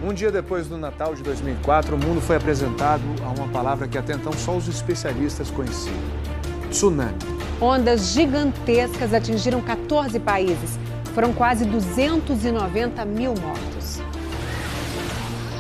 Um dia depois do Natal de 2004, o mundo foi apresentado a uma palavra que até então só os especialistas conheciam: tsunami. Ondas gigantescas atingiram 14 países. Foram quase 290 mil mortos.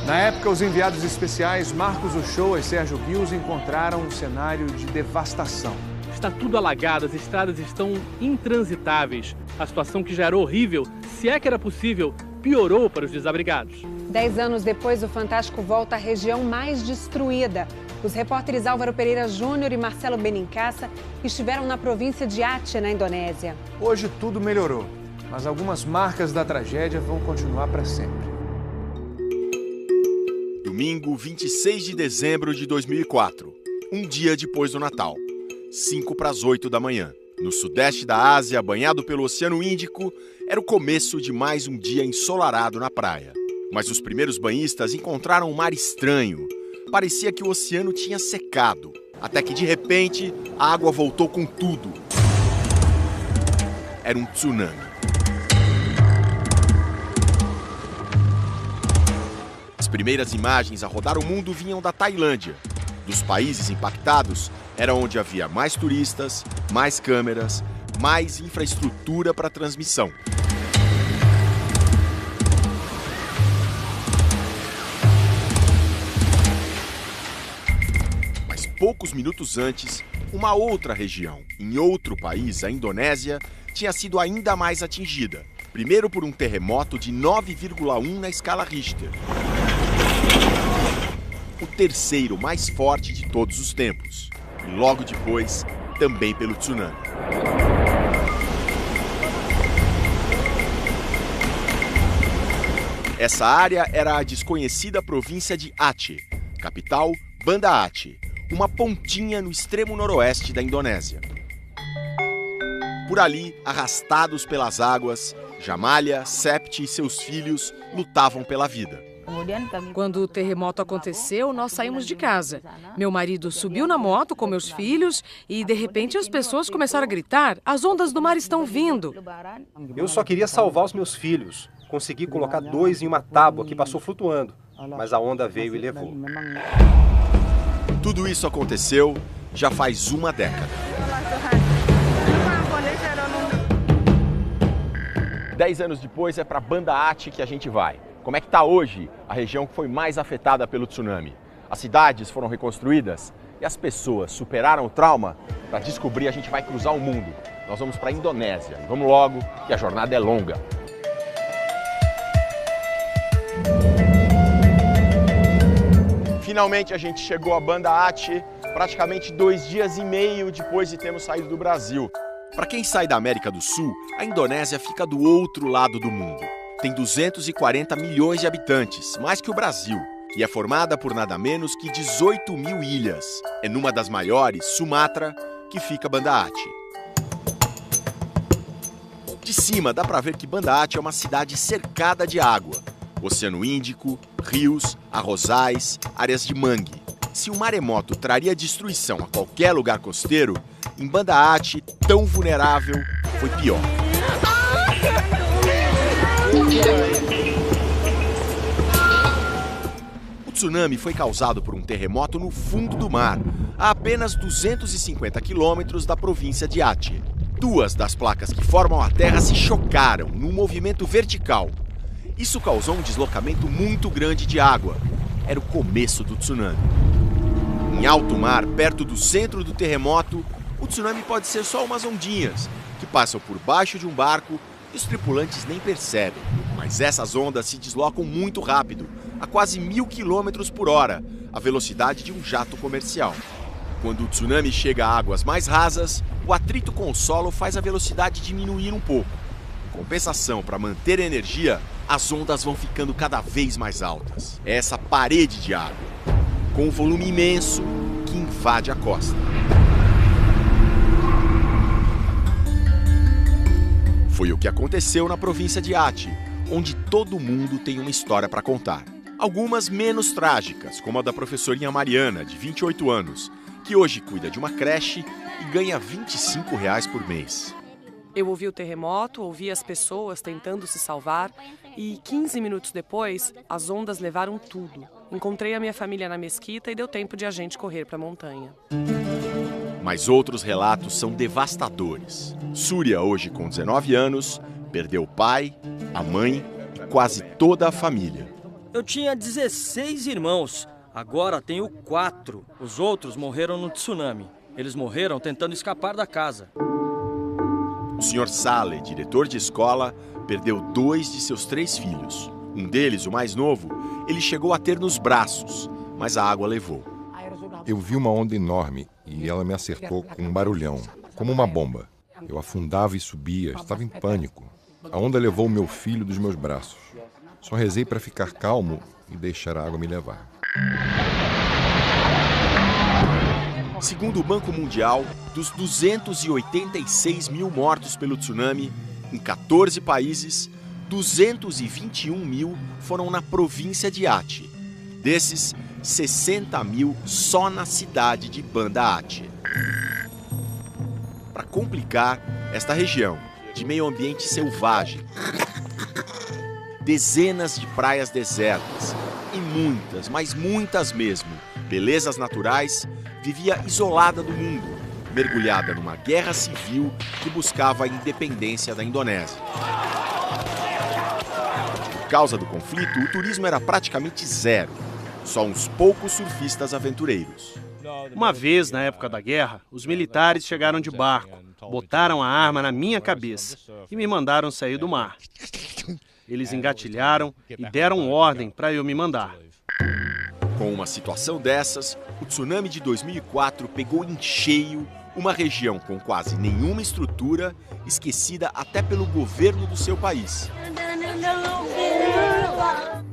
Na época, os enviados especiais Marcos Uchoa e Sérgio Guios encontraram um cenário de devastação. Está tudo alagado, as estradas estão intransitáveis. A situação, que já era horrível, se é que era possível, piorou para os desabrigados. 10 anos depois, o Fantástico volta à região mais destruída. Os repórteres Álvaro Pereira Júnior e Marcelo Benincasa estiveram na província de Aceh, na Indonésia. Hoje tudo melhorou, mas algumas marcas da tragédia vão continuar para sempre. Domingo, 26 de dezembro de 2004, um dia depois do Natal, 7:55 da manhã. No sudeste da Ásia, banhado pelo Oceano Índico, era o começo de mais um dia ensolarado na praia. Mas os primeiros banhistas encontraram um mar estranho. Parecia que o oceano tinha secado, até que de repente a água voltou com tudo. Era um tsunami. As primeiras imagens a rodar o mundo vinham da Tailândia. Dos países impactados, era onde havia mais turistas, mais câmeras, mais infraestrutura para transmissão. Mas poucos minutos antes, uma outra região, em outro país, a Indonésia, tinha sido ainda mais atingida. Primeiro por um terremoto de 9,1 na escala Richter. O terceiro mais forte de todos os tempos. E logo depois, também pelo tsunami. Essa área era a desconhecida província de Aceh, capital Banda Aceh, uma pontinha no extremo noroeste da Indonésia. Por ali, arrastados pelas águas, Jamalha, Sept e seus filhos lutavam pela vida. Quando o terremoto aconteceu, nós saímos de casa. Meu marido subiu na moto com meus filhos e, de repente, as pessoas começaram a gritar: as ondas do mar estão vindo. Eu só queria salvar os meus filhos. Consegui colocar 2 em uma tábua que passou flutuando, mas a onda veio e levou. Tudo isso aconteceu já faz uma década. 10 anos depois é para Banda Aceh que a gente vai. Como é que está hoje a região que foi mais afetada pelo tsunami? As cidades foram reconstruídas e as pessoas superaram o trauma? Para descobrir, a gente vai cruzar o mundo. Nós vamos para a Indonésia. Vamos logo, que a jornada é longa. Finalmente a gente chegou a Banda Aceh, praticamente 2 dias e meio depois de termos saído do Brasil. Para quem sai da América do Sul, a Indonésia fica do outro lado do mundo. Tem 240 milhões de habitantes, mais que o Brasil, e é formada por nada menos que 18 mil ilhas. É numa das maiores, Sumatra, que fica Banda Aceh. De cima dá para ver que Banda Aceh é uma cidade cercada de água. Oceano Índico, rios, arrozais, áreas de mangue. Se um maremoto traria destruição a qualquer lugar costeiro, em Banda Aceh, tão vulnerável, foi pior. O tsunami foi causado por um terremoto no fundo do mar, a apenas 250 quilômetros da província de Aceh. 2 das placas que formam a terra se chocaram num movimento vertical. Isso causou um deslocamento muito grande de água. Era o começo do tsunami. Em alto mar, perto do centro do terremoto, o tsunami pode ser só umas ondinhas, que passam por baixo de um barco e os tripulantes nem percebem. Mas essas ondas se deslocam muito rápido, a quase 1000 km por hora, a velocidade de um jato comercial. Quando o tsunami chega a águas mais rasas, o atrito com o solo faz a velocidade diminuir um pouco. Em compensação, para manter a energia, as ondas vão ficando cada vez mais altas. É essa parede de água, com um volume imenso, que invade a costa. Foi o que aconteceu na província de Aceh, onde todo mundo tem uma história para contar. Algumas menos trágicas, como a da professorinha Mariana, de 28 anos, que hoje cuida de uma creche e ganha R$ 25 por mês. Eu ouvi o terremoto, ouvi as pessoas tentando se salvar E 15 minutos depois, as ondas levaram tudo. Encontrei a minha família na mesquita e deu tempo de a gente correr para a montanha. Mas outros relatos são devastadores. Súria, hoje com 19 anos, perdeu o pai, a mãe e quase toda a família. Eu tinha 16 irmãos, agora tenho 4. Os outros morreram no tsunami. Eles morreram tentando escapar da casa. O Sr. Saleh, diretor de escola, perdeu 2 de seus 3 filhos. Um deles, o mais novo, ele chegou a ter nos braços, mas a água levou. Eu vi uma onda enorme e ela me acertou com um barulhão, como uma bomba. Eu afundava e subia, estava em pânico. A onda levou o meu filho dos meus braços. Só rezei para ficar calmo e deixar a água me levar. Segundo o Banco Mundial, dos 286 mil mortos pelo tsunami, em 14 países, 221 mil foram na província de Aceh. Desses, 60 mil só na cidade de Banda Aceh. Para complicar, esta região, de meio ambiente selvagem, dezenas de praias desertas e muitas, mas muitas mesmo, belezas naturais, vivia isolada do mundo, mergulhada numa guerra civil que buscava a independência da Indonésia. Por causa do conflito, o turismo era praticamente zero, só uns poucos surfistas aventureiros. Uma vez, na época da guerra, os militares chegaram de barco, botaram a arma na minha cabeça e me mandaram sair do mar. Eles engatilharam e deram ordem para eu me mandar. Com uma situação dessas, o tsunami de 2004 pegou em cheio uma região com quase nenhuma estrutura, esquecida até pelo governo do seu país.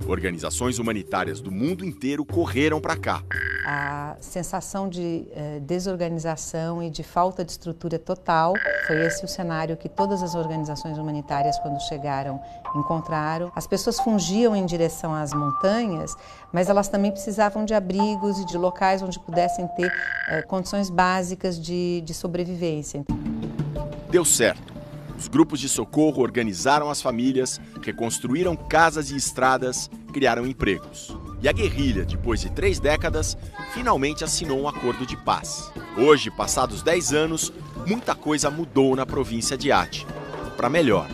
Organizações humanitárias do mundo inteiro correram para cá. A sensação de desorganização e de falta de estrutura total, foi esse o cenário que todas as organizações humanitárias, quando chegaram, encontraram. As pessoas fugiam em direção às montanhas, mas elas também precisavam de abrigos e de locais onde pudessem ter condições básicas de sobrevivência. Deu certo. Os grupos de socorro organizaram as famílias, reconstruíram casas e estradas, criaram empregos. E a guerrilha, depois de 3 décadas, finalmente assinou um acordo de paz. Hoje, passados 10 anos, muita coisa mudou na província de Aceh, para melhor.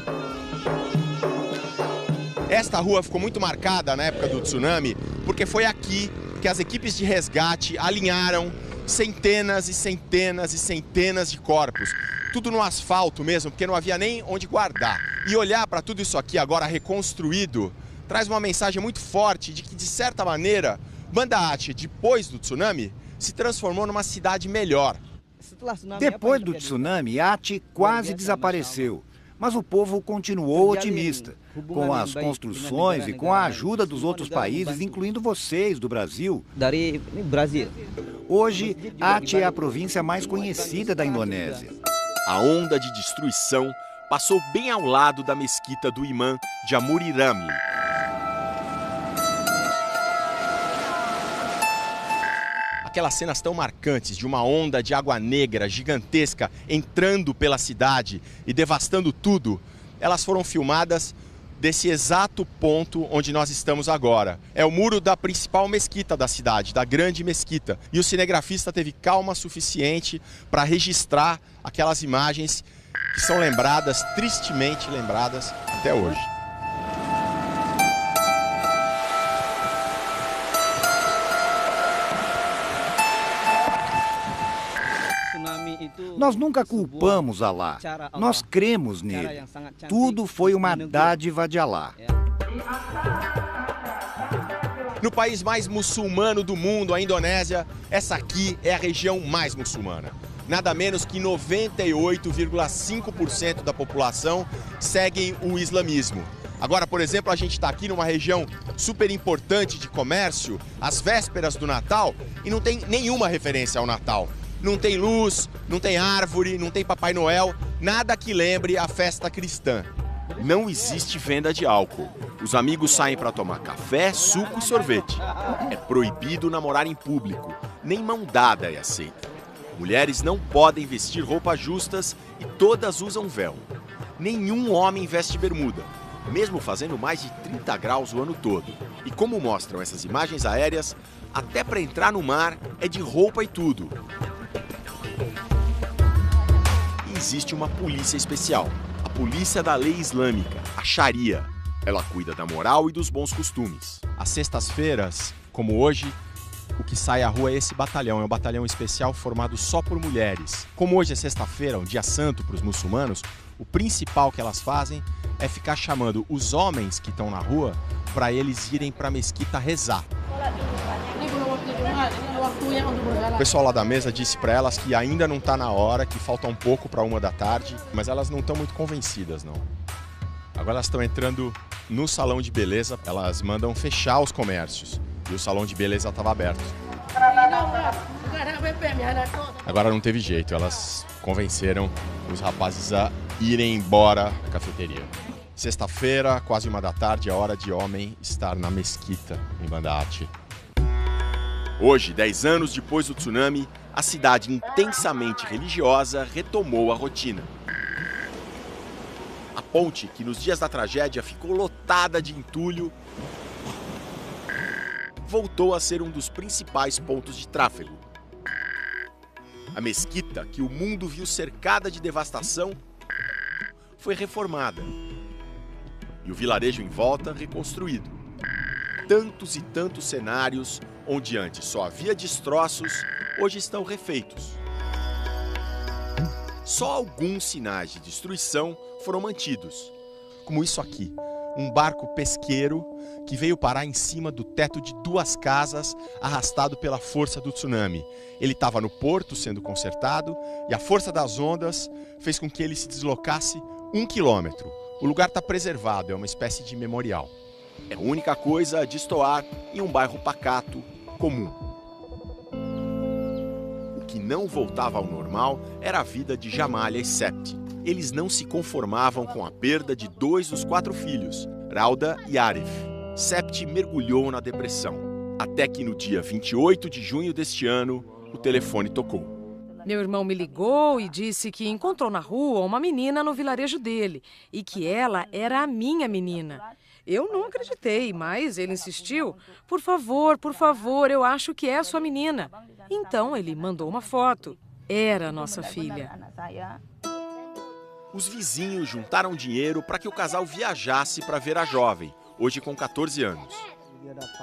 Esta rua ficou muito marcada na época do tsunami, porque foi aqui que as equipes de resgate alinharam centenas e centenas e centenas de corpos. Tudo no asfalto mesmo, porque não havia nem onde guardar. E olhar para tudo isso aqui agora reconstruído traz uma mensagem muito forte de que, de certa maneira, Banda Aceh, depois do tsunami, se transformou numa cidade melhor. Depois do tsunami, Aceh quase desapareceu, mas o povo continuou otimista. Com as construções e com a ajuda dos outros países, incluindo vocês, do Brasil. Hoje, Aceh é a província mais conhecida da Indonésia. A onda de destruição passou bem ao lado da mesquita do imã Jamuri Ramli. Aquelas cenas tão marcantes de uma onda de água negra gigantesca entrando pela cidade e devastando tudo, elas foram filmadas desse exato ponto onde nós estamos agora. É o muro da principal mesquita da cidade, da grande mesquita. E o cinegrafista teve calma suficiente para registrar aquelas imagens que são lembradas, tristemente lembradas até hoje. Nós nunca culpamos Alá, nós cremos nele. Tudo foi uma dádiva de Alá. No país mais muçulmano do mundo, a Indonésia, essa aqui é a região mais muçulmana. Nada menos que 98,5% da população seguem o islamismo. Agora, por exemplo, a gente está aqui numa região super importante de comércio, às vésperas do Natal, e não tem nenhuma referência ao Natal. Não tem luz, não tem árvore, não tem Papai Noel, nada que lembre a festa cristã. Não existe venda de álcool. Os amigos saem para tomar café, suco e sorvete. É proibido namorar em público, nem mão dada é aceita. Mulheres não podem vestir roupas justas e todas usam véu. Nenhum homem veste bermuda. mesmo fazendo mais de 30 graus o ano todo. E como mostram essas imagens aéreas, até para entrar no mar é de roupa e tudo. E existe uma polícia especial, a polícia da lei islâmica, a Sharia. Ela cuida da moral e dos bons costumes. Às sextas-feiras, como hoje, o que sai à rua é esse batalhão. É um batalhão especial formado só por mulheres. Como hoje é sexta-feira, um dia santo para os muçulmanos, o principal que elas fazem é ficar chamando os homens que estão na rua para eles irem para a mesquita rezar. O pessoal lá da mesa disse para elas que ainda não está na hora, que falta um pouco para 1 da tarde, mas elas não estão muito convencidas, não. Agora elas estão entrando no salão de beleza, elas mandam fechar os comércios e o salão de beleza estava aberto. Agora não teve jeito, elas convenceram os rapazes a irem embora da cafeteria. Sexta-feira, quase 1 da tarde, é hora de homem estar na mesquita em Banda Aceh. Hoje, 10 anos depois do tsunami, a cidade intensamente religiosa retomou a rotina. A ponte, que nos dias da tragédia ficou lotada de entulho, voltou a ser um dos principais pontos de tráfego. A mesquita, que o mundo viu cercada de devastação, foi reformada. E o vilarejo em volta reconstruído. Tantos e tantos cenários, onde antes só havia destroços, hoje estão refeitos. Só alguns sinais de destruição foram mantidos, como isso aqui, um barco pesqueiro que veio parar em cima do teto de 2 casas, arrastado pela força do tsunami. Ele estava no porto sendo consertado e a força das ondas fez com que ele se deslocasse 1 quilômetro. O lugar está preservado, é uma espécie de memorial. É a única coisa a destoar em um bairro pacato, comum. O que não voltava ao normal era a vida de Jamalia e Sept. Eles não se conformavam com a perda de 2 dos 4 filhos, Rauda e Arif. Sept mergulhou na depressão, até que no dia 28 de junho deste ano, o telefone tocou. Meu irmão me ligou e disse que encontrou na rua uma menina no vilarejo dele e que ela era a minha menina. Eu não acreditei, mas ele insistiu. Por favor, eu acho que é a sua menina. Então ele mandou uma foto. Era a nossa filha. Os vizinhos juntaram dinheiro para que o casal viajasse para ver a jovem, hoje com 14 anos.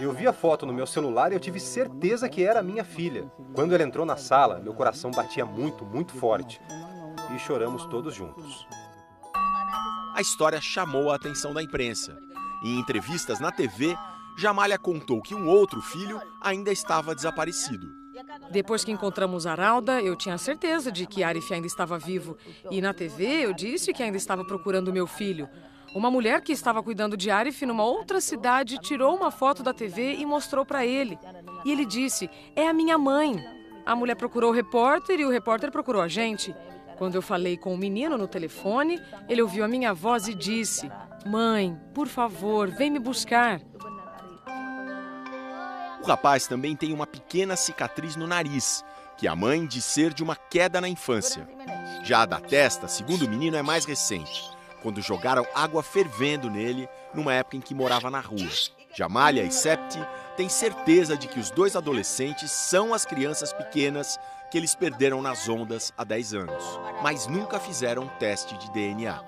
Eu vi a foto no meu celular e eu tive certeza que era minha filha. Quando ela entrou na sala, meu coração batia muito, muito forte. E choramos todos juntos. A história chamou a atenção da imprensa. Em entrevistas na TV, Jamalia contou que um outro filho ainda estava desaparecido. Depois que encontramos a Rauda, eu tinha certeza de que Arif ainda estava vivo. E na TV eu disse que ainda estava procurando meu filho. Uma mulher que estava cuidando de Arif numa outra cidade tirou uma foto da TV e mostrou para ele. E ele disse, é a minha mãe. A mulher procurou o repórter e o repórter procurou a gente. Quando eu falei com o menino no telefone, ele ouviu a minha voz e disse, mãe, por favor, vem me buscar. O rapaz também tem uma pequena cicatriz no nariz, que a mãe diz ser de uma queda na infância. Já a da testa, segundo o menino, é mais recente, quando jogaram água fervendo nele numa época em que morava na rua. Jamalia e Sept têm certeza de que os 2 adolescentes são as crianças pequenas que eles perderam nas ondas há 10 anos, mas nunca fizeram um teste de DNA.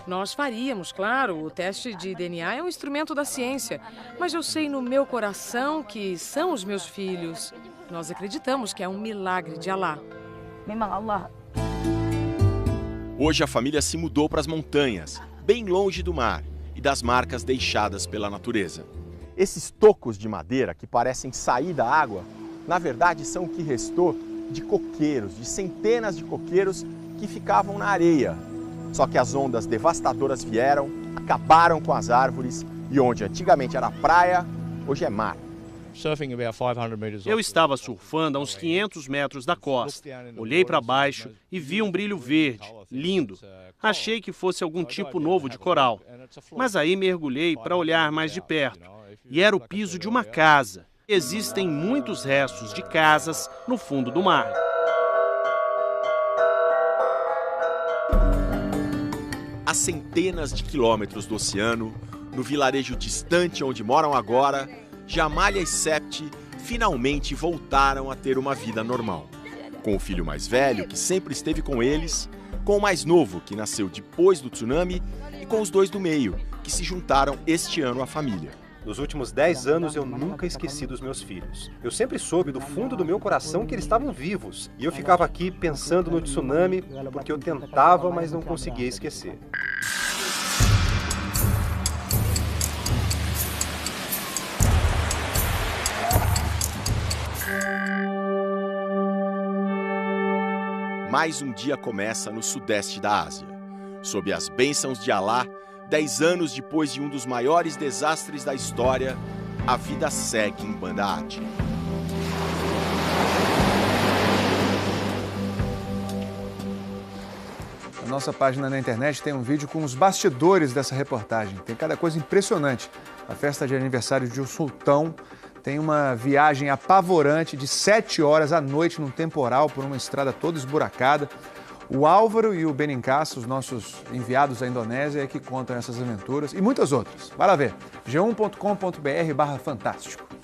Nós faríamos, claro, o teste de DNA é um instrumento da ciência, mas eu sei no meu coração que são os meus filhos. Nós acreditamos que é um milagre de Alá. Hoje a família se mudou para as montanhas, bem longe do mar e das marcas deixadas pela natureza. Esses tocos de madeira que parecem sair da água, na verdade são o que restou de coqueiros, de centenas de coqueiros que ficavam na areia. Só que as ondas devastadoras vieram, acabaram com as árvores e onde antigamente era praia, hoje é mar. Eu estava surfando a uns 500 metros da costa. Olhei para baixo e vi um brilho verde, lindo. Achei que fosse algum tipo novo de coral. Mas aí mergulhei para olhar mais de perto. E era o piso de uma casa. Existem muitos restos de casas no fundo do mar. A centenas de quilômetros do oceano, no vilarejo distante onde moram agora, Jamália e Sept finalmente voltaram a ter uma vida normal. Com o filho mais velho, que sempre esteve com eles, com o mais novo, que nasceu depois do tsunami, e com os dois do meio, que se juntaram este ano à família. Nos últimos 10 anos eu nunca esqueci dos meus filhos. Eu sempre soube do fundo do meu coração que eles estavam vivos. E eu ficava aqui pensando no tsunami porque eu tentava, mas não conseguia esquecer. Mais um dia começa no sudeste da Ásia. Sob as bênçãos de Alá, 10 anos depois de um dos maiores desastres da história, a vida segue em Banda Aceh. Na nossa página na internet tem um vídeo com os bastidores dessa reportagem. Tem cada coisa impressionante. A festa de aniversário de um sultão tem uma viagem apavorante de 7 horas à noite num temporal por uma estrada toda esburacada. O Álvaro e o Benincasa, os nossos enviados à Indonésia, é que contam essas aventuras e muitas outras. Vai lá ver, g1.com.br/fantástico.